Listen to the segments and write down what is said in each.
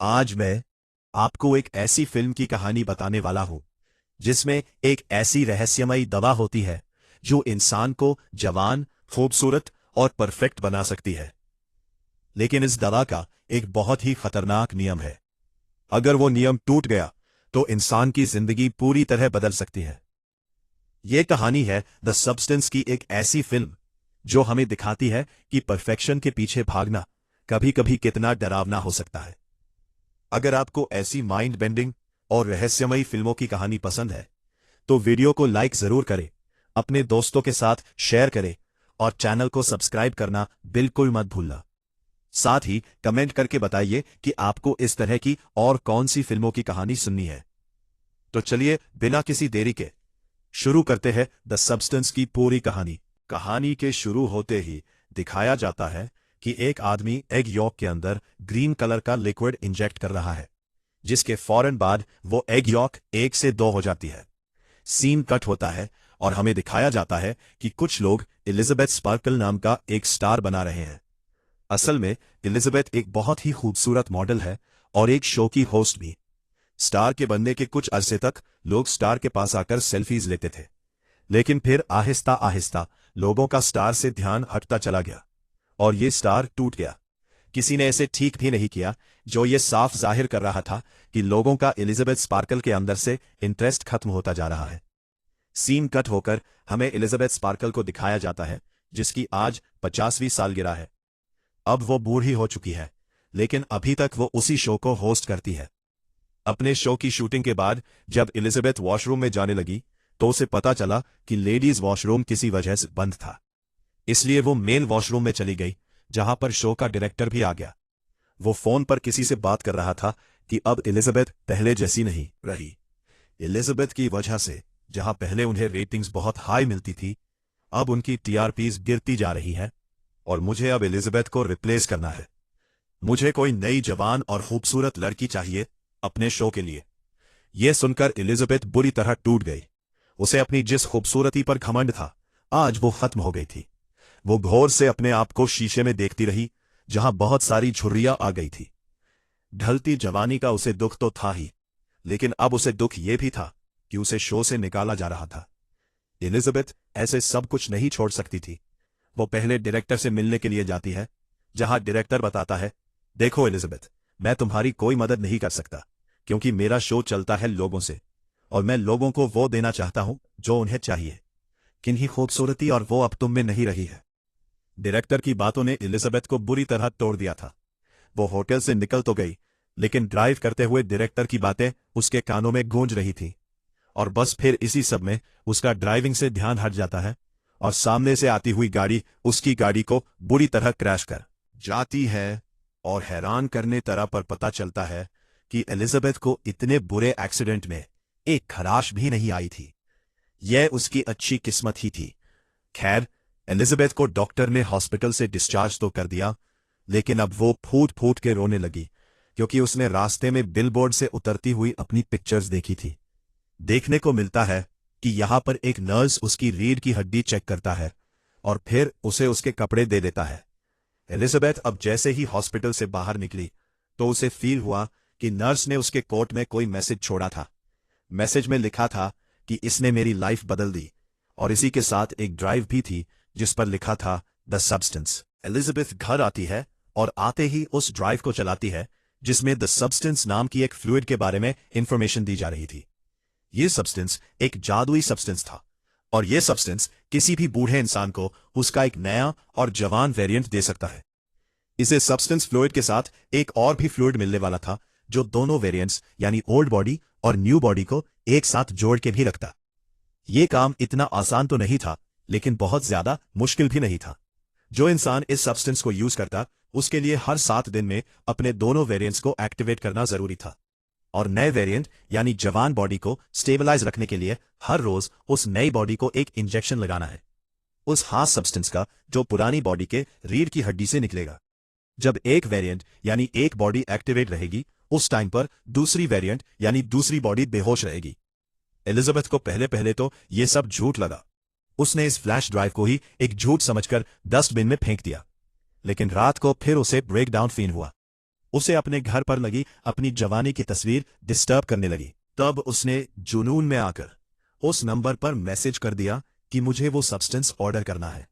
आज मैं आपको एक ऐसी फिल्म की कहानी बताने वाला हूं जिसमें एक ऐसी रहस्यमयी दवा होती है जो इंसान को जवान, खूबसूरत और परफेक्ट बना सकती है। लेकिन इस दवा का एक बहुत ही खतरनाक नियम है। अगर वो नियम टूट गया तो इंसान की जिंदगी पूरी तरह बदल सकती है। ये कहानी है द सब्सटेंस की, एक ऐसी फिल्म जो हमें दिखाती है कि परफेक्शन के पीछे भागना कभी कभी कितना डरावना हो सकता है। अगर आपको ऐसी माइंड बेंडिंग और रहस्यमयी फिल्मों की कहानी पसंद है तो वीडियो को लाइक जरूर करें, अपने दोस्तों के साथ शेयर करें और चैनल को सब्सक्राइब करना बिल्कुल मत भूलना। साथ ही कमेंट करके बताइए कि आपको इस तरह की और कौन सी फिल्मों की कहानी सुननी है। तो चलिए बिना किसी देरी के शुरू करते हैं द सब्सटेंस की पूरी कहानी। कहानी के शुरू होते ही दिखाया जाता है कि एक आदमी एग यॉक के अंदर ग्रीन कलर का लिक्विड इंजेक्ट कर रहा है, जिसके फौरन बाद वो एग यॉक 1 से 2 हो जाती है। सीन कट होता है और हमें दिखाया जाता है कि कुछ लोग एलिजाबेथ स्पार्कल नाम का एक स्टार बना रहे हैं। असल में एलिजाबेथ एक बहुत ही खूबसूरत मॉडल है और एक शो की होस्ट भी। स्टार के बनने के कुछ अरसे तक लोग स्टार के पास आकर सेल्फीज लेते थे, लेकिन फिर आहिस्ता आहिस्ता लोगों का स्टार से ध्यान हटता चला गया और ये स्टार टूट गया। किसी ने इसे ठीक भी नहीं किया, जो ये साफ जाहिर कर रहा था कि लोगों का एलिजाबेथ स्पार्कल के अंदर से इंटरेस्ट खत्म होता जा रहा है। सीन कट होकर हमें एलिजाबेथ स्पार्कल को दिखाया जाता है, जिसकी आज 50वीं सालगिरह है। अब वो बूढ़ी हो चुकी है, लेकिन अभी तक वो उसी शो को होस्ट करती है। अपने शो की शूटिंग के बाद जब एलिजाबेथ वॉशरूम में जाने लगी तो उसे पता चला कि लेडीज वॉशरूम किसी वजह से बंद था, इसलिए वो मेल वॉशरूम में चली गई, जहां पर शो का डायरेक्टर भी आ गया। वो फोन पर किसी से बात कर रहा था कि अब एलिजाबेथ पहले जैसी नहीं रही। एलिजाबेथ की वजह से जहां पहले उन्हें रेटिंग्स बहुत हाई मिलती थी, अब उनकी टीआरपीज गिरती जा रही है और मुझे अब एलिजाबेथ को रिप्लेस करना है। मुझे कोई नई जवान और खूबसूरत लड़की चाहिए अपने शो के लिए। यह सुनकर एलिजाबेथ बुरी तरह टूट गई। उसे अपनी जिस खूबसूरती पर घमंड था, आज वो खत्म हो गई थी। वो घोर से अपने आप को शीशे में देखती रही, जहां बहुत सारी झुर्रियां आ गई थी। ढलती जवानी का उसे दुख तो था ही, लेकिन अब उसे दुख यह भी था कि उसे शो से निकाला जा रहा था। एलिजाबेथ ऐसे सब कुछ नहीं छोड़ सकती थी। वो पहले डायरेक्टर से मिलने के लिए जाती है, जहां डायरेक्टर बताता है, देखो एलिजाबेथ, मैं तुम्हारी कोई मदद नहीं कर सकता क्योंकि मेरा शो चलता है लोगों से और मैं लोगों को वो देना चाहता हूं जो उन्हें चाहिए। किन्हीं खूबसूरती और वो अब तुम में नहीं रही है। डायरेक्टर की बातों ने एलिजाबेथ को बुरी तरह तोड़ दिया था। वो होटल से निकल तो गई, लेकिन ड्राइव करते हुए डायरेक्टर की बातें उसके कानों में गूंज रही थी। और बस फिर इसी सब में उसका ड्राइविंग से ध्यान हट जाता है और सामने से आती हुई गाड़ी उसकी गाड़ी को बुरी तरह क्रैश कर जाती है और हैरान करने तरह पर पता चलता है कि एलिजाबेथ को इतने बुरे एक्सीडेंट में एक खराश भी नहीं आई थी। यह उसकी अच्छी किस्मत ही थी। खैर, एलिजाबेथ को डॉक्टर ने हॉस्पिटल से डिस्चार्ज तो कर दिया, लेकिन अब वो फूट फूट के रोने लगी क्योंकि उसने रास्ते में बिलबोर्ड से उतरती हुई अपनी पिक्चर्स देखी थी। देखने को मिलता है कि यहां पर एक नर्स उसकी रीढ़ की हड्डी चेक करता है और फिर उसे उसके कपड़े दे देता है। एलिजाबेथ अब जैसे ही हॉस्पिटल से बाहर निकली तो उसे फील हुआ कि नर्स ने उसके कोट में कोई मैसेज छोड़ा था। मैसेज में लिखा था कि इसने मेरी लाइफ बदल दी, और इसी के साथ एक ड्राइव भी थी जिस पर लिखा था द सब्सटेंस। एलिजाबेथ घर आती है और आते ही उस ड्राइव को चलाती है जिसमें द सब्सटेंस नाम की एक फ्लूइड के बारे में इंफॉर्मेशन दी जा रही थी। यह सब्सटेंस एक जादुई सब्सटेंस था और यह सब्सटेंस किसी भी बूढ़े इंसान को उसका एक नया और जवान वेरिएंट दे सकता है। इसे सब्सटेंस फ्लूइड के साथ एक और भी फ्लूइड मिलने वाला था जो दोनों वेरिएंट्स यानी ओल्ड बॉडी और न्यू बॉडी को एक साथ जोड़ के भी रखता। यह काम इतना आसान तो नहीं था, लेकिन बहुत ज्यादा मुश्किल भी नहीं था। जो इंसान इस सब्सटेंस को यूज करता उसके लिए हर 7 दिन में अपने दोनों वेरिएंट्स को एक्टिवेट करना जरूरी था और नए वेरिएंट यानी जवान बॉडी को स्टेबलाइज रखने के लिए हर रोज उस नई बॉडी को एक इंजेक्शन लगाना है, उस खास सब्सटेंस का जो पुरानी बॉडी के रीढ़ की हड्डी से निकलेगा। जब एक वेरिएंट यानी एक बॉडी एक्टिवेट रहेगी, उस टाइम पर दूसरी वेरिएंट यानी दूसरी बॉडी बेहोश रहेगी। एलिजाबेथ को पहले पहले तो यह सब झूठ लगा। उसने इस फ्लैश ड्राइव को ही एक झूठ समझकर डस्टबिन में फेंक दिया, लेकिन रात को फिर उसे ब्रेकडाउन फील हुआ। उसे अपने घर पर लगी अपनी जवानी की तस्वीर डिस्टर्ब करने लगी। तब उसने जुनून में आकर उस नंबर पर मैसेज कर दिया कि मुझे वो सब्सटेंस ऑर्डर करना है।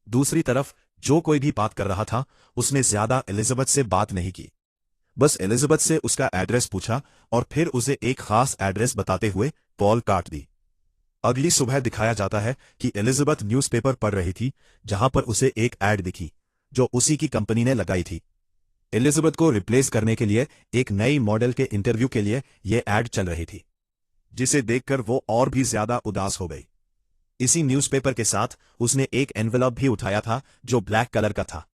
दूसरी तरफ जो कोई भी बात कर रहा था उसने ज्यादा एलिजाबेथ से बात नहीं की, बस एलिजाबेथ से उसका एड्रेस पूछा और फिर उसे एक खास एड्रेस बताते हुए कॉल काट दी। अगली सुबह दिखाया जाता है कि एलिजाबेथ न्यूज़पेपर पढ़ रही थी, जहां पर उसे एक ऐड दिखी जो उसी की कंपनी ने लगाई थी। एलिजाबेथ को रिप्लेस करने के लिए एक नई मॉडल के इंटरव्यू के लिए यह ऐड चल रही थी, जिसे देखकर वो और भी ज्यादा उदास हो गई। इसी न्यूज़पेपर के साथ उसने एक एनवेलप भी उठाया था जो ब्लैक कलर का था।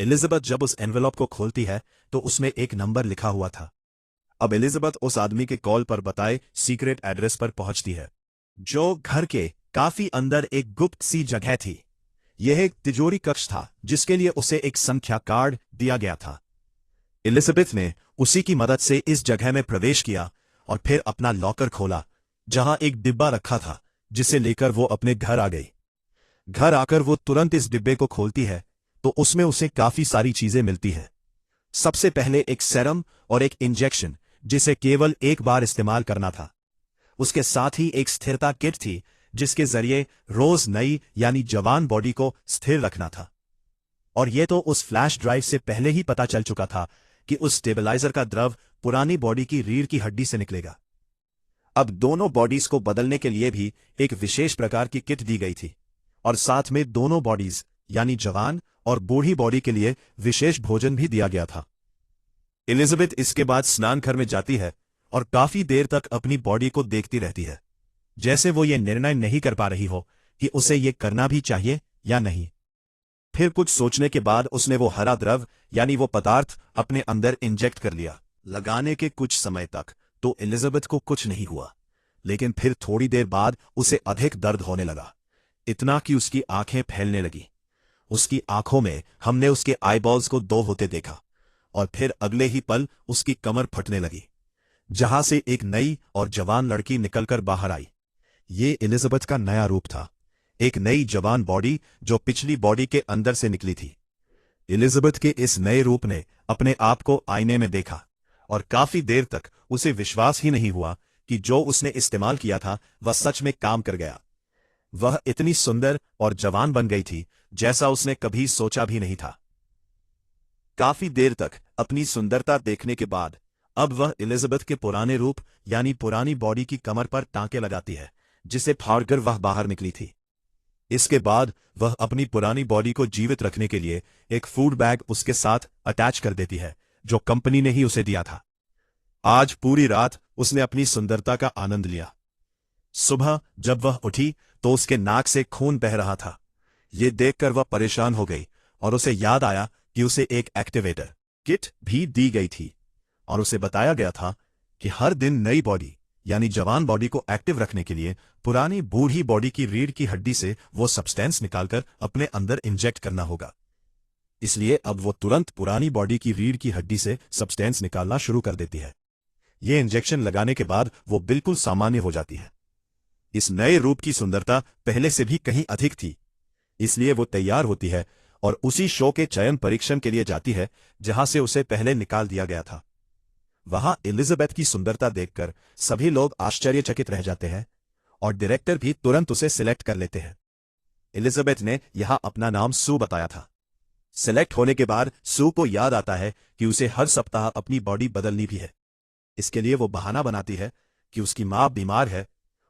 एलिजाबेथ जब उस एनवेलप को खोलती है तो उसमें एक नंबर लिखा हुआ था। अब एलिजाबेथ उस आदमी के कॉल पर बताए सीक्रेट एड्रेस पर पहुंचती है, जो घर के काफी अंदर एक गुप्त सी जगह थी। यह एक तिजोरी कक्ष था जिसके लिए उसे एक संख्या कार्ड दिया गया था। एलिजाबेथ ने उसी की मदद से इस जगह में प्रवेश किया और फिर अपना लॉकर खोला, जहां एक डिब्बा रखा था जिसे लेकर वो अपने घर आ गई। घर आकर वो तुरंत इस डिब्बे को खोलती है तो उसमें उसे काफी सारी चीजें मिलती है। सबसे पहले एक सेरम और एक इंजेक्शन जिसे केवल एक बार इस्तेमाल करना था। उसके साथ ही एक स्थिरता किट थी जिसके जरिए रोज नई यानी जवान बॉडी को स्थिर रखना था। और यह तो उस फ्लैश ड्राइव से पहले ही पता चल चुका था कि उस स्टेबलाइजर का द्रव पुरानी बॉडी की रीढ़ की हड्डी से निकलेगा। अब दोनों बॉडीज को बदलने के लिए भी एक विशेष प्रकार की किट दी गई थी और साथ में दोनों बॉडीज यानी जवान और बूढ़ी बॉडी के लिए विशेष भोजन भी दिया गया था। एलिजाबेथ इसके बाद स्नान घर में जाती है और काफी देर तक अपनी बॉडी को देखती रहती है, जैसे वो ये निर्णय नहीं कर पा रही हो कि उसे ये करना भी चाहिए या नहीं। फिर कुछ सोचने के बाद उसने वो हरा द्रव यानी वो पदार्थ अपने अंदर इंजेक्ट कर लिया। लगाने के कुछ समय तक तो एलिजाबेथ को कुछ नहीं हुआ, लेकिन फिर थोड़ी देर बाद उसे अधिक दर्द होने लगा, इतना कि उसकी आंखें फैलने लगी। उसकी आंखों में हमने उसके आईबॉल्स को दो होते देखा और फिर अगले ही पल उसकी कमर फटने लगी, जहां से एक नई और जवान लड़की निकलकर बाहर आई। ये एलिजाबेथ का नया रूप था, एक नई जवान बॉडी जो पिछली बॉडी के अंदर से निकली थी। एलिजाबेथ के इस नए रूप ने अपने आप को आईने में देखा और काफी देर तक उसे विश्वास ही नहीं हुआ कि जो उसने इस्तेमाल किया था वह सच में काम कर गया। वह इतनी सुंदर और जवान बन गई थी जैसा उसने कभी सोचा भी नहीं था। काफी देर तक अपनी सुंदरता देखने के बाद अब वह एलिजाबेथ के पुराने रूप यानी पुरानी बॉडी की कमर पर टांके लगाती है, जिसे फाड़कर वह बाहर निकली थी। इसके बाद वह अपनी पुरानी बॉडी को जीवित रखने के लिए एक फूड बैग उसके साथ अटैच कर देती है, जो कंपनी ने ही उसे दिया था। आज पूरी रात उसने अपनी सुंदरता का आनंद लिया। सुबह जब वह उठी तो उसके नाक से खून बह रहा था। ये देखकर वह परेशान हो गई और उसे याद आया कि उसे एक एक्टिवेटर किट भी दी गई थी और उसे बताया गया था कि हर दिन नई बॉडी यानी जवान बॉडी को एक्टिव रखने के लिए पुरानी बूढ़ी बॉडी की रीढ़ की हड्डी से वो सब्सटेंस निकालकर अपने अंदर इंजेक्ट करना होगा। इसलिए अब वो तुरंत पुरानी बॉडी की रीढ़ की हड्डी से सब्सटेंस निकालना शुरू कर देती है। ये इंजेक्शन लगाने के बाद वो बिल्कुल सामान्य हो जाती है। इस नए रूप की सुंदरता पहले से भी कहीं अधिक थी, इसलिए वो तैयार होती है और उसी शो के चयन परीक्षण के लिए जाती है जहां से उसे पहले निकाल दिया गया था। वहां एलिजाबेथ की सुंदरता देखकर सभी लोग आश्चर्यचकित रह जाते हैं और डायरेक्टर भी तुरंत उसे सिलेक्ट कर लेते हैं। एलिजाबेथ ने यहां अपना नाम सू बताया था। सिलेक्ट होने के बाद सू को याद आता है कि उसे हर सप्ताह अपनी बॉडी बदलनी भी है। इसके लिए वो बहाना बनाती है कि उसकी मां बीमार है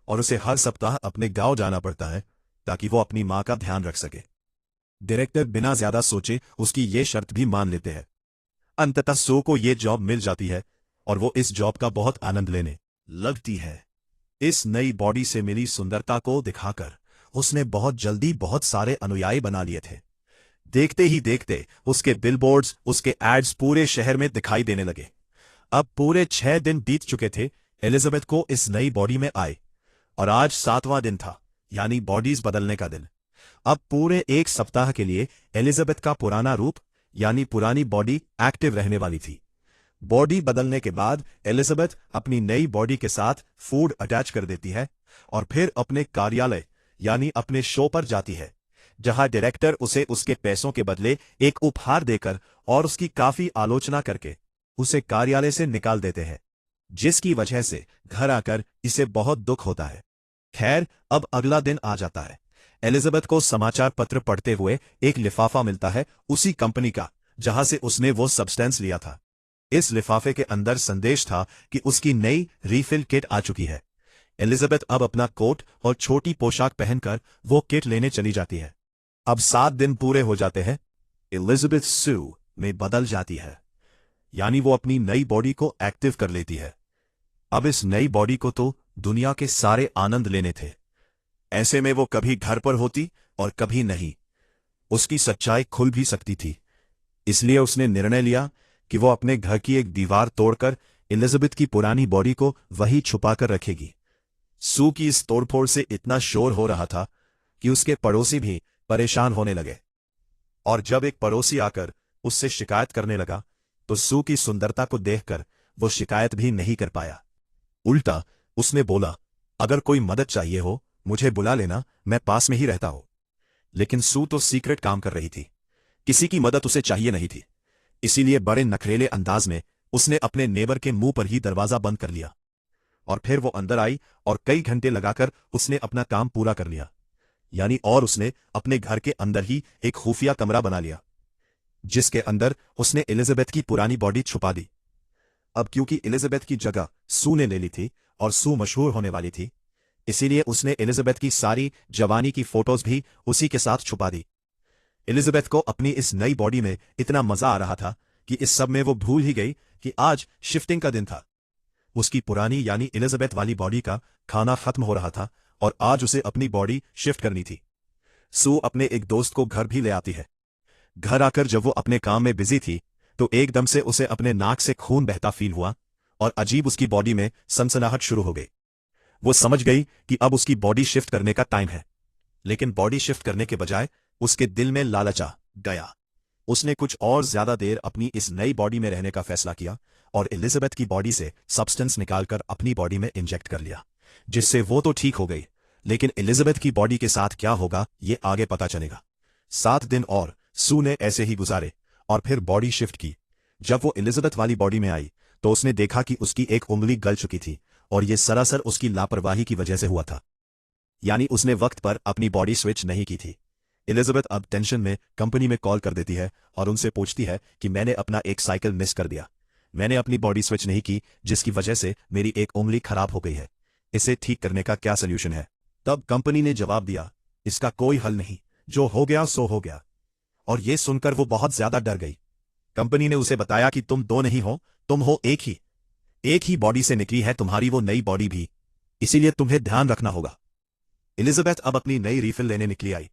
और उसे हर सप्ताह अपने गांव जाना पड़ता है ताकि वो अपनी मां का ध्यान रख सके। डायरेक्टर बिना ज्यादा सोचे उसकी ये शर्त भी मान लेते हैं। अंततः सू को ये जॉब मिल जाती है और वो इस जॉब का बहुत आनंद लेने लगती है। इस नई बॉडी से मिली सुंदरता को दिखाकर उसने बहुत जल्दी बहुत सारे अनुयायी बना लिए थे। देखते ही देखते उसके बिलबोर्ड्स, उसके एड्स पूरे शहर में दिखाई देने लगे। अब पूरे 6 दिन बीत चुके थे एलिजाबेथ को इस नई बॉडी में आए और आज 7वां दिन था, यानी बॉडीज बदलने का दिन। अब पूरे 1 सप्ताह के लिए एलिजाबेथ का पुराना रूप यानी पुरानी बॉडी एक्टिव रहने वाली थी। बॉडी बदलने के बाद एलिजाबेथ अपनी नई बॉडी के साथ फूड अटैच कर देती है और फिर अपने कार्यालय यानी अपने शो पर जाती है, जहां डायरेक्टर उसे उसके पैसों के बदले एक उपहार देकर और उसकी काफी आलोचना करके उसे कार्यालय से निकाल देते हैं, जिसकी वजह से घर आकर इसे बहुत दुख होता है। खैर, अब अगला दिन आ जाता है। एलिजाबेथ को समाचार पत्र पढ़ते हुए एक लिफाफा मिलता है, उसी कंपनी का जहां से उसने वो सब्सटेंस लिया था। इस लिफाफे के अंदर संदेश था कि उसकी नई रीफिल किट आ चुकी है। एलिजाबेथ अब अपना कोट और छोटी पोशाक पहनकर वो किट लेने चली जाती है। अब 7 दिन पूरे हो जाते हैं। एलिजाबेथ सू में बदल जाती है, यानी वो अपनी नई बॉडी को एक्टिव कर लेती है। अब इस नई बॉडी को तो दुनिया के सारे आनंद लेने थे। ऐसे में वो कभी घर पर होती और कभी नहीं। उसकी सच्चाई खुल भी सकती थी। इसलिए उसने निर्णय लिया कि वो अपने घर की एक दीवार तोड़कर एलिजाबेथ की पुरानी बॉडी को वहीं छुपाकर रखेगी। सू की इस तोड़फोड़ से इतना शोर हो रहा था कि उसके पड़ोसी भी परेशान होने लगे। और जब एक पड़ोसी आकर उससे शिकायत करने लगा तो सू की सुंदरता को देखकर वो शिकायत भी नहीं कर पाया। उल्टा उसने बोला, अगर कोई मदद चाहिए हो मुझे बुला लेना, मैं पास में ही रहता हूं। लेकिन सू तो सीक्रेट काम कर रही थी, किसी की मदद उसे चाहिए नहीं थी। इसीलिए बड़े नखरेले अंदाज में उसने अपने नेबर के मुंह पर ही दरवाजा बंद कर लिया और फिर वो अंदर आई और कई घंटे लगाकर उसने अपना काम पूरा कर लिया। यानी और उसने अपने घर के अंदर ही एक खुफिया कमरा बना लिया, जिसके अंदर उसने एलिजाबेथ की पुरानी बॉडी छुपा दी। अब क्योंकि एलिजाबेथ की जगह सू ने ले ली थी और सू मशहूर होने वाली थी, इसीलिए उसने एलिजाबेथ की सारी जवानी की फोटोज भी उसी के साथ छुपा दी। एलिजाबेथ को अपनी इस नई बॉडी में इतना मजा आ रहा था कि इस सब में वो भूल ही गई कि आज शिफ्टिंग का दिन था। उसकी पुरानी यानी एलिजाबेथ वाली बॉडी का खाना खत्म हो रहा था और आज उसे अपनी बॉडी शिफ्ट करनी थी। सू अपने एक दोस्त को घर भी ले आती है। घर आकर जब वो अपने काम में बिजी थी तो एकदम से उसे अपने नाक से खून बहता फील हुआ और अजीब उसकी बॉडी में सनसनाहट शुरू हो गई। वो समझ गई कि अब उसकी बॉडी शिफ्ट करने का टाइम है, लेकिन बॉडी शिफ्ट करने के बजाय उसके दिल में लालच आ गया। उसने कुछ और ज्यादा देर अपनी इस नई बॉडी में रहने का फैसला किया और एलिजाबेथ की बॉडी से सब्सटेंस निकालकर अपनी बॉडी में इंजेक्ट कर लिया, जिससे वो तो ठीक हो गई, लेकिन एलिजाबेथ की बॉडी के साथ क्या होगा ये आगे पता चलेगा। 7 दिन और सू ने ऐसे ही गुजारे और फिर बॉडी शिफ्ट की। जब वो एलिजाबेथ वाली बॉडी में आई तो उसने देखा कि उसकी एक उंगली गल चुकी थी और ये सरासर उसकी लापरवाही की वजह से हुआ था। यानी उसने वक्त पर अपनी बॉडी स्विच नहीं की थी। एलिजाबेथ अब टेंशन में कंपनी में कॉल कर देती है और उनसे पूछती है कि मैंने अपना एक साइकिल मिस कर दिया, मैंने अपनी बॉडी स्विच नहीं की जिसकी वजह से मेरी एक उंगली खराब हो गई है, इसे ठीक करने का क्या सोल्यूशन है। तब कंपनी ने जवाब दिया, इसका कोई हल नहीं, जो हो गया सो हो गया। और ये सुनकर वो बहुत ज्यादा डर गई। कंपनी ने उसे बताया कि तुम दो नहीं हो, तुम हो एक ही बॉडी से निकली है तुम्हारी वो नई बॉडी भी, इसीलिए तुम्हें ध्यान रखना होगा। एलिजाबेथ अब अपनी नई रीफिल लेने निकली आई।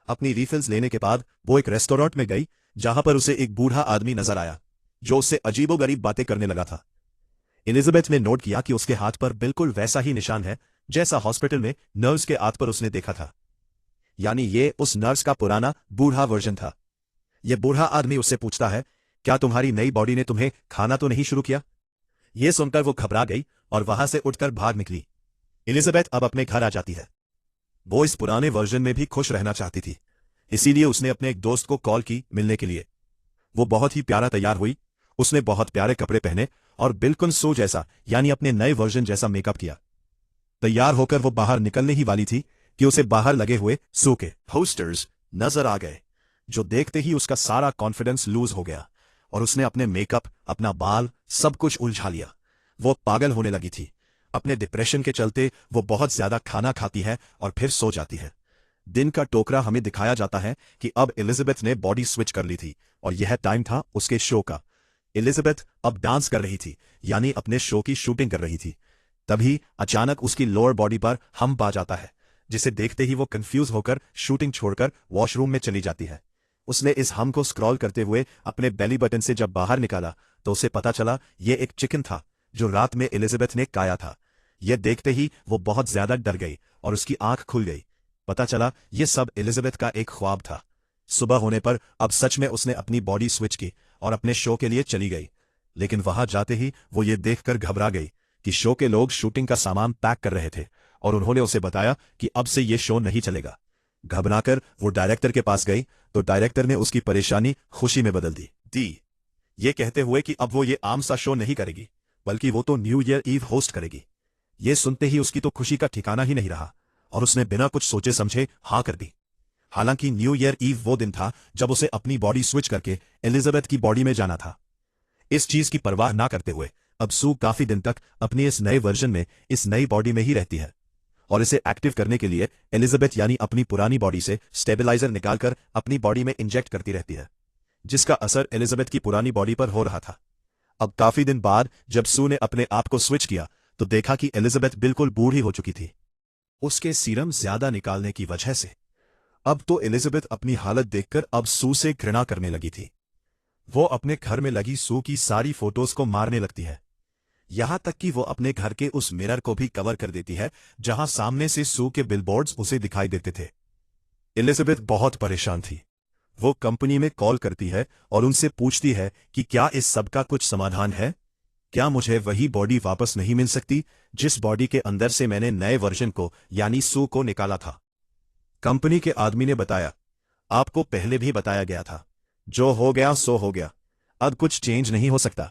अपनी रीफिल्स लेने के बाद वो एक रेस्टोरेंट में गई जहां पर उसे एक बूढ़ा आदमी नजर आया जो उससे अजीबोगरीब बातें करने लगा था। एलिजाबेथ ने नोट किया कि उसके हाथ पर बिल्कुल वैसा ही निशान है जैसा हॉस्पिटल में नर्स के हाथ पर उसने देखा था। यानी ये उस नर्स का पुराना बूढ़ा वर्जन था। यह बूढ़ा आदमी उससे पूछता है, क्या तुम्हारी नई बॉडी ने तुम्हें खाना तो नहीं शुरू किया। यह सुनकर वो घबरा गई और वहां से उठकर भाग निकली। एलिजाबेथ अब अपने घर आ जाती है। वो इस पुराने वर्जन में भी खुश रहना चाहती थी, इसीलिए उसने अपने एक दोस्त को कॉल की मिलने के लिए। वो बहुत ही प्यारा तैयार हुई, उसने बहुत प्यारे कपड़े पहने और बिल्कुल सो जैसा यानी अपने नए वर्जन जैसा मेकअप किया। तैयार होकर वो बाहर निकलने ही वाली थी कि उसे बाहर लगे हुए सू के पोस्टर्स नजर आ गए, जो देखते ही उसका सारा कॉन्फिडेंस लूज हो गया और उसने अपने मेकअप, अपना बाल सब कुछ उलझा लिया। वो पागल होने लगी थी। अपने डिप्रेशन के चलते वो बहुत ज्यादा खाना खाती है और फिर सो जाती है। दिन का टोकरा हमें दिखाया जाता है कि अब एलिजाबेथ ने बॉडी स्विच कर ली थी और यह टाइम था उसके शो का। एलिजाबेथ अब डांस कर रही थी, यानी अपने शो की शूटिंग कर रही थी। तभी अचानक उसकी लोअर बॉडी पर हम्प आ जाता है, जिसे देखते ही वो कंफ्यूज होकर शूटिंग छोड़कर वॉशरूम में चली जाती है। उसने इस हम को स्क्रॉल करते हुए अपने बेली बटन से जब बाहर निकाला तो उसे पता चला ये एक चिकन था जो रात में एलिजाबेथ ने खाया था। यह देखते ही वो बहुत ज्यादा डर गई और उसकी आंख खुल गई। पता चला ये सब एलिजाबेथ का एक ख्वाब था। सुबह होने पर अब सच में उसने अपनी बॉडी स्विच की और अपने शो के लिए चली गई। लेकिन वहां जाते ही वो ये देखकर घबरा गई कि शो के लोग शूटिंग का सामान पैक कर रहे थे और उन्होंने उसे बताया कि अब से ये शो नहीं चलेगा। घबराकर वो डायरेक्टर के पास गई तो डायरेक्टर ने उसकी परेशानी खुशी में बदल दी। ये कहते हुए कि अब वो ये आम सा शो नहीं करेगी, बल्कि वो तो न्यू ईयर ईव होस्ट करेगी। ये सुनते ही उसकी तो खुशी का ठिकाना ही नहीं रहा और उसने बिना कुछ सोचे समझे हाँ कर दी। हालांकि न्यू ईयर ईव वो दिन था जब उसे अपनी बॉडी स्विच करके एलिजाबेथ की बॉडी में जाना था। इस चीज की परवाह ना करते हुए अब सू काफी दिन तक अपनी इस नए वर्जन में, इस नई बॉडी में ही रहती है और इसे एक्टिव करने के लिए एलिजाबेथ यानी अपनी पुरानी बॉडी से स्टेबलाइजर निकालकर अपनी बॉडी में इंजेक्ट करती रहती है, जिसका असर एलिजाबेथ की पुरानी बॉडी पर हो रहा था। अब काफी दिन बाद जब सू ने अपने आप को स्विच किया तो देखा कि एलिजाबेथ बिल्कुल बूढ़ी हो चुकी थी, उसके सीरम ज्यादा निकालने की वजह से। अब तो एलिजाबेथ अपनी हालत देखकर अब सू से घृणा करने लगी थी। वो अपने घर में लगी सू की सारी फोटोज को मारने लगती है, यहां तक कि वो अपने घर के उस मिरर को भी कवर कर देती है जहां सामने से सू के बिलबोर्ड्स उसे दिखाई देते थे। एलिजाबेथ बहुत परेशान थी। वो कंपनी में कॉल करती है और उनसे पूछती है कि क्या इस सब का कुछ समाधान है? क्या मुझे वही बॉडी वापस नहीं मिल सकती जिस बॉडी के अंदर से मैंने नए वर्जन को यानी सू को निकाला था? कंपनी के आदमी ने बताया, आपको पहले भी बताया गया था, जो हो गया सो हो गया, अब कुछ चेंज नहीं हो सकता।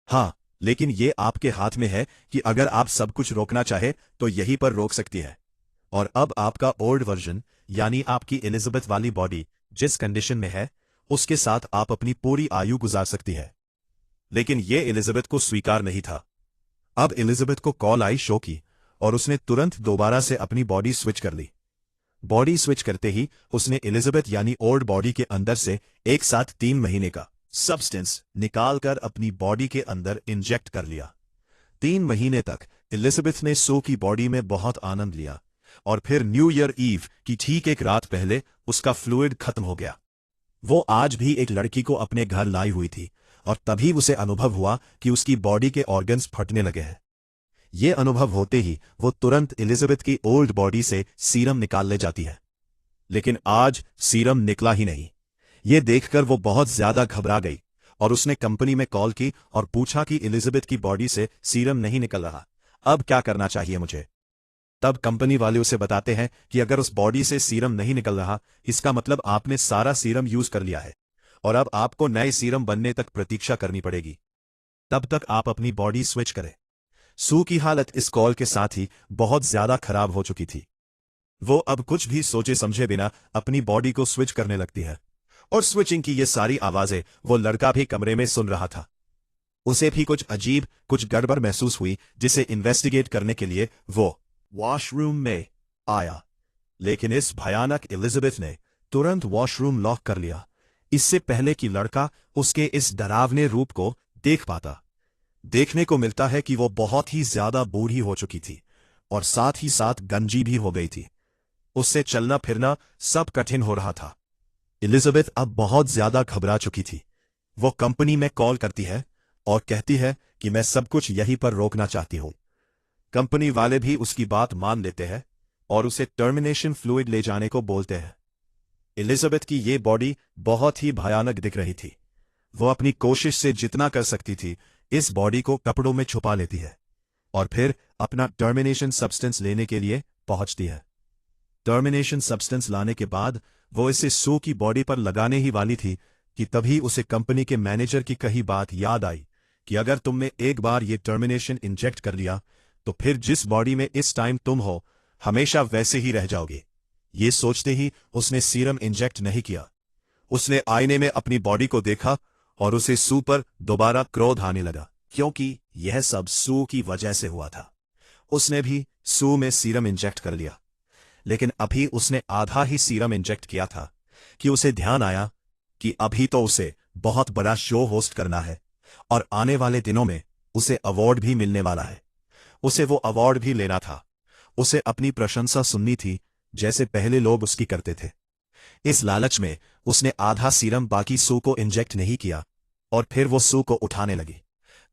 हाँ, लेकिन ये आपके हाथ में है कि अगर आप सब कुछ रोकना चाहे तो यहीं पर रोक सकती है। और अब आपका ओल्ड वर्जन यानी आपकी एलिजाबेथ वाली बॉडी जिस कंडीशन में है उसके साथ आप अपनी पूरी आयु गुजार सकती है। लेकिन ये एलिजाबेथ को स्वीकार नहीं था। अब एलिजाबेथ को कॉल आई शो की और उसने तुरंत दोबारा से अपनी बॉडी स्विच कर ली। बॉडी स्विच करते ही उसने एलिजाबेथ यानी ओल्ड बॉडी के अंदर से एक साथ 3 महीने का सब्सटेंस निकालकर अपनी बॉडी के अंदर इंजेक्ट कर लिया। 3 महीने तक एलिजाबेथ ने सू की बॉडी में बहुत आनंद लिया और फिर न्यू ईयर ईव की ठीक एक रात पहले उसका फ्लूइड खत्म हो गया। वो आज भी एक लड़की को अपने घर लाई हुई थी और तभी उसे अनुभव हुआ कि उसकी बॉडी के ऑर्गन्स फटने लगे हैं। ये अनुभव होते ही वो तुरंत एलिजाबेथ की ओल्ड बॉडी से सीरम निकाल ले जाती है, लेकिन आज सीरम निकला ही नहीं। ये देखकर वो बहुत ज्यादा घबरा गई और उसने कंपनी में कॉल की और पूछा कि एलिजाबेथ की बॉडी से सीरम नहीं निकल रहा, अब क्या करना चाहिए मुझे? तब कंपनी वाले उसे बताते हैं कि अगर उस बॉडी से सीरम नहीं निकल रहा, इसका मतलब आपने सारा सीरम यूज कर लिया है और अब आपको नए सीरम बनने तक प्रतीक्षा करनी पड़ेगी। तब तक आप अपनी बॉडी स्विच करें। सू की हालत इस कॉल के साथ ही बहुत ज्यादा खराब हो चुकी थी। वो अब कुछ भी सोचे समझे बिना अपनी बॉडी को स्विच करने लगती है और स्विचिंग की ये सारी आवाजें वो लड़का भी कमरे में सुन रहा था। उसे भी कुछ अजीब, कुछ गड़बड़ महसूस हुई, जिसे इन्वेस्टिगेट करने के लिए वो वॉशरूम में आया। लेकिन इस भयानक एलिजाबेथ ने तुरंत वॉशरूम लॉक कर लिया, इससे पहले कि लड़का उसके इस डरावने रूप को देख पाता। देखने को मिलता है कि वो बहुत ही ज्यादा बूढ़ी हो चुकी थी और साथ ही साथ गंजी भी हो गई थी। उससे चलना फिरना सब कठिन हो रहा था। एलिजाबेथ अब बहुत ज्यादा घबरा चुकी थी। वो कंपनी में कॉल करती है और कहती है कि मैं सब कुछ यहीं पर रोकना चाहती हूं। कंपनी वाले भी उसकी बात मान लेते हैं और उसे टर्मिनेशन फ्लूइड ले जाने को बोलते हैं। एलिजाबेथ की ये बॉडी बहुत ही भयानक दिख रही थी। वो अपनी कोशिश से जितना कर सकती थी इस बॉडी को कपड़ों में छुपा लेती है और फिर अपना टर्मिनेशन सब्सटेंस लेने के लिए पहुंचती है। टर्मिनेशन सब्सटेंस लाने के बाद वो इसे सू की बॉडी पर लगाने ही वाली थी कि तभी उसे कंपनी के मैनेजर की कही बात याद आई कि अगर तुमने एक बार ये टर्मिनेशन इंजेक्ट कर लिया तो फिर जिस बॉडी में इस टाइम तुम हो हमेशा वैसे ही रह जाओगे। ये सोचते ही उसने सीरम इंजेक्ट नहीं किया। उसने आईने में अपनी बॉडी को देखा और उसे सू पर दोबारा क्रोध आने लगा, क्योंकि यह सब सू की वजह से हुआ था। उसने भी सू में सीरम इंजेक्ट कर लिया, लेकिन अभी उसने आधा ही सीरम इंजेक्ट किया था कि उसे ध्यान आया कि अभी तो उसे बहुत बड़ा शो होस्ट करना है और आने वाले दिनों में उसे अवार्ड भी मिलने वाला है। उसे वो अवार्ड भी लेना था। उसे अपनी प्रशंसा सुननी थी जैसे पहले लोग उसकी करते थे। इस लालच में उसने आधा सीरम बाकी सू को इंजेक्ट नहीं किया और फिर वो सू को उठाने लगी।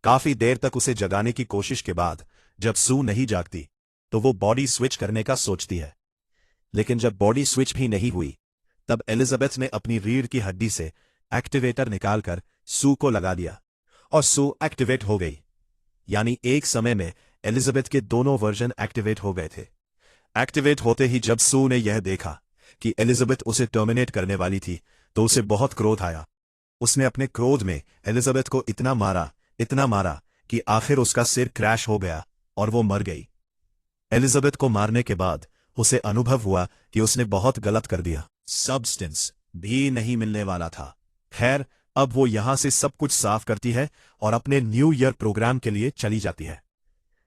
काफी देर तक उसे जगाने की कोशिश के बाद जब सू नहीं जागती तो वो बॉडी स्विच करने का सोचती है, लेकिन जब बॉडी स्विच भी नहीं हुई तब एलिजाबेथ ने अपनी रीढ़ की हड्डी से एक्टिवेटर निकालकर सू को लगा दिया और सू एक्टिवेट हो गई। यानी एक समय में एलिजाबेथ के दोनों वर्जन एक्टिवेट हो गए थे। एक्टिवेट होते ही जब सू ने यह देखा कि एलिजाबेथ उसे टर्मिनेट करने वाली थी तो उसे बहुत क्रोध आया। उसने अपने क्रोध में एलिजाबेथ को इतना मारा कि आखिर उसका सिर क्रैश हो गया और वो मर गई। एलिजाबेथ को मारने के बाद उसे अनुभव हुआ कि उसने बहुत गलत कर दिया। सब्सटेंस भी नहीं मिलने वाला था। खैर, अब वो यहां से सब कुछ साफ करती है और अपने न्यू ईयर प्रोग्राम के लिए चली जाती है।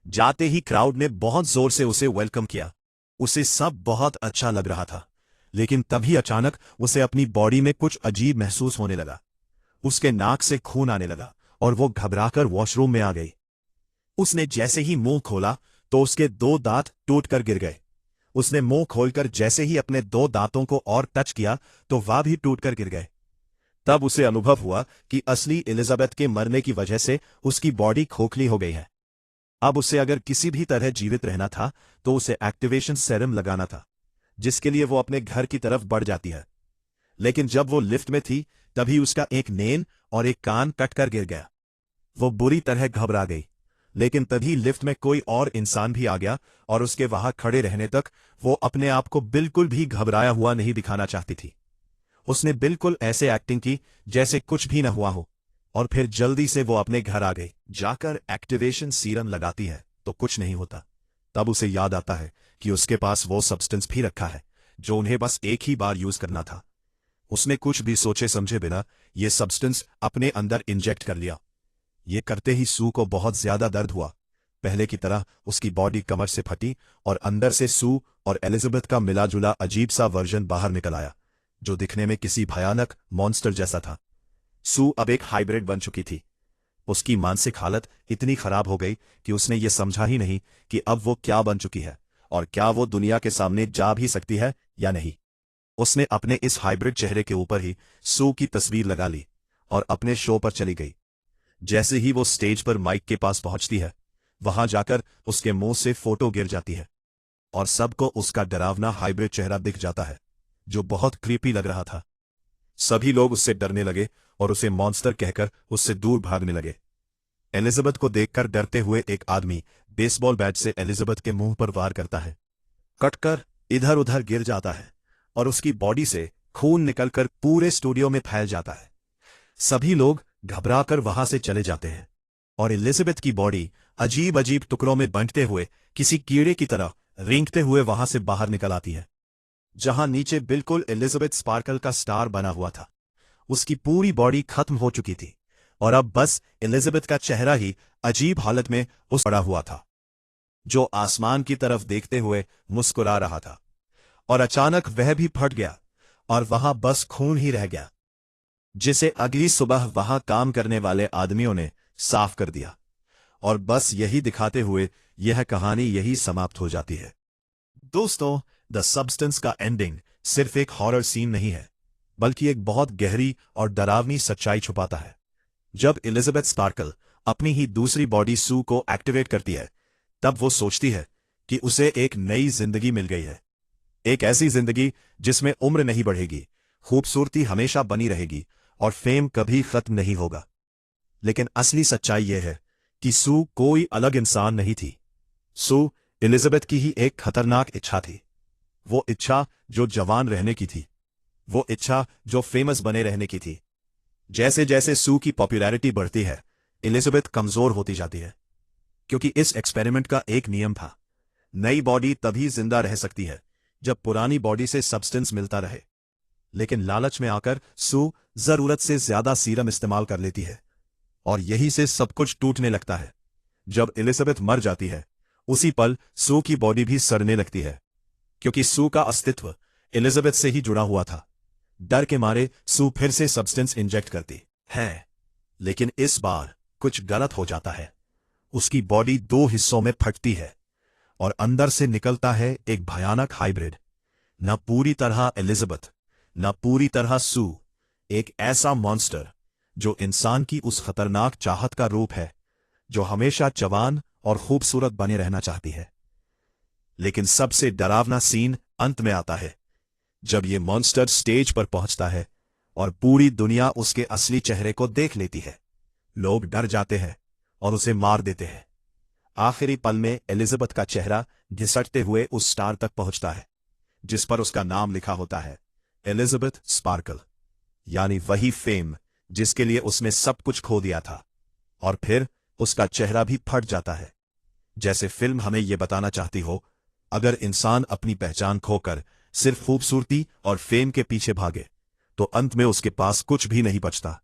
जाते ही क्राउड ने बहुत जोर से उसे वेलकम किया। उसे सब बहुत अच्छा लग रहा था, लेकिन तभी अचानक उसे अपनी बॉडी में कुछ अजीब महसूस होने लगा। उसके नाक से खून आने लगा और वो घबराकर वॉशरूम में आ गई। उसने जैसे ही मुंह खोला तो उसके 2 दांत टूटकर गिर गए। उसने मुंह खोलकर जैसे ही अपने 2 दांतों को और टच किया तो वह भी टूटकर गिर गए। तब उसे अनुभव हुआ कि असली एलिजाबेथ के मरने की वजह से उसकी बॉडी खोखली हो गई है। अब उसे अगर किसी भी तरह जीवित रहना था तो उसे एक्टिवेशन सेरम लगाना था, जिसके लिए वो अपने घर की तरफ बढ़ जाती है। लेकिन जब वो लिफ्ट में थी तभी उसका एक नेन और एक कान कटकर गिर गया। वो बुरी तरह घबरा गई, लेकिन तभी लिफ्ट में कोई और इंसान भी आ गया और उसके वहां खड़े रहने तक वो अपने आप को बिल्कुल भी घबराया हुआ नहीं दिखाना चाहती थी। उसने बिल्कुल ऐसे एक्टिंग की जैसे कुछ भी न हुआ हो, और फिर जल्दी से वो अपने घर आ गई। जाकर एक्टिवेशन सीरम लगाती है तो कुछ नहीं होता। तब उसे याद आता है कि उसके पास वो सब्सटेंस भी रखा है जो उन्हें बस एक ही बार यूज करना था। उसने कुछ भी सोचे समझे बिना ये सब्सटेंस अपने अंदर इंजेक्ट कर लिया। ये करते ही सू को बहुत ज्यादा दर्द हुआ। पहले की तरह उसकी बॉडी कमर से फटी और अंदर से सू और एलिजाबेथ का मिलाजुला अजीब सा वर्जन बाहर निकल आया, जो दिखने में किसी भयानक मॉन्स्टर जैसा था। सू अब एक हाइब्रिड बन चुकी थी। उसकी मानसिक हालत इतनी खराब हो गई कि उसने ये समझा ही नहीं कि अब वो क्या बन चुकी है और क्या वो दुनिया के सामने जा भी सकती है या नहीं। उसने अपने इस हाइब्रिड चेहरे के ऊपर ही सू की तस्वीर लगा ली और अपने शो पर चली गई। जैसे ही वो स्टेज पर माइक के पास पहुंचती है, वहां जाकर उसके मुंह से फोटो गिर जाती है और सबको उसका डरावना हाइब्रिड चेहरा दिख जाता है, जो बहुत क्रीपी लग रहा था। सभी लोग उससे डरने लगे और उसे मॉन्स्टर कहकर उससे दूर भागने लगे। एलिजाबेथ को देखकर डरते हुए एक आदमी बेसबॉल बैट से एलिजाबेथ के मुंह पर वार करता है। कटकर इधर उधर गिर जाता है और उसकी बॉडी से खून निकलकर पूरे स्टूडियो में फैल जाता है। सभी लोग घबराकर वहां से चले जाते हैं और एलिजाबेथ की बॉडी अजीब अजीब टुकड़ों में बंटते हुए किसी कीड़े की तरह रेंगते हुए वहां से बाहर निकल आती है। जहां नीचे बिल्कुल एलिजाबेथ स्पार्कल का स्टार बना हुआ था, उसकी पूरी बॉडी खत्म हो चुकी थी और अब बस एलिजाबेथ का चेहरा ही अजीब हालत में उस पड़ा हुआ था, जो आसमान की तरफ देखते हुए मुस्कुरा रहा था। और अचानक वह भी फट गया और वहां बस खून ही रह गया, जिसे अगली सुबह वहां काम करने वाले आदमियों ने साफ कर दिया। और बस यही दिखाते हुए यह कहानी यही समाप्त हो जाती है। दोस्तों, द सब्सटेंस का एंडिंग सिर्फ एक हॉरर सीन नहीं है, बल्कि एक बहुत गहरी और डरावनी सच्चाई छुपाता है। जब एलिजाबेथ स्पार्कल अपनी ही दूसरी बॉडी सू को एक्टिवेट करती है, तब वो सोचती है कि उसे एक नई जिंदगी मिल गई है। एक ऐसी जिंदगी जिसमें उम्र नहीं बढ़ेगी, खूबसूरती हमेशा बनी रहेगी और फेम कभी खत्म नहीं होगा। लेकिन असली सच्चाई यह है कि सू कोई अलग इंसान नहीं थी। सू एलिजाबेथ की ही एक खतरनाक इच्छा थी। वो इच्छा जो जवान रहने की थी, वो इच्छा जो फेमस बने रहने की थी। जैसे जैसे सू की पॉपुलैरिटी बढ़ती है, एलिजाबेथ कमजोर होती जाती है, क्योंकि इस एक्सपेरिमेंट का एक नियम था, नई बॉडी तभी जिंदा रह सकती है जब पुरानी बॉडी से सब्सटेंस मिलता रहे। लेकिन लालच में आकर सू जरूरत से ज्यादा सीरम इस्तेमाल कर लेती है और यही से सब कुछ टूटने लगता है। जब एलिजाबेथ मर जाती है, उसी पल सू की बॉडी भी सड़ने लगती है, क्योंकि सू का अस्तित्व एलिजाबेथ से ही जुड़ा हुआ था। डर के मारे सू फिर से सब्सटेंस इंजेक्ट करती है, लेकिन इस बार कुछ गलत हो जाता है। उसकी बॉडी 2 हिस्सों में फटती है और अंदर से निकलता है एक भयानक हाइब्रिड। न पूरी तरह एलिजाबेथ, न पूरी तरह सू, एक ऐसा मॉन्स्टर जो इंसान की उस खतरनाक चाहत का रूप है जो हमेशा जवान और खूबसूरत बने रहना चाहती है। लेकिन सबसे डरावना सीन अंत में आता है, जब ये मॉन्स्टर स्टेज पर पहुंचता है और पूरी दुनिया उसके असली चेहरे को देख लेती है। लोग डर जाते हैं और उसे मार देते हैं। आखिरी पल में एलिजाबेथ का चेहरा घिसटते हुए उस स्टार तक पहुंचता है जिस पर उसका नाम लिखा होता है, एलिजाबेथ स्पार्कल, यानी वही फेम जिसके लिए उसने सब कुछ खो दिया था, और फिर उसका चेहरा भी फट जाता है। जैसे फिल्म हमें यह बताना चाहती हो, अगर इंसान अपनी पहचान खोकर सिर्फ खूबसूरती और फेम के पीछे भागे तो अंत में उसके पास कुछ भी नहीं बचता।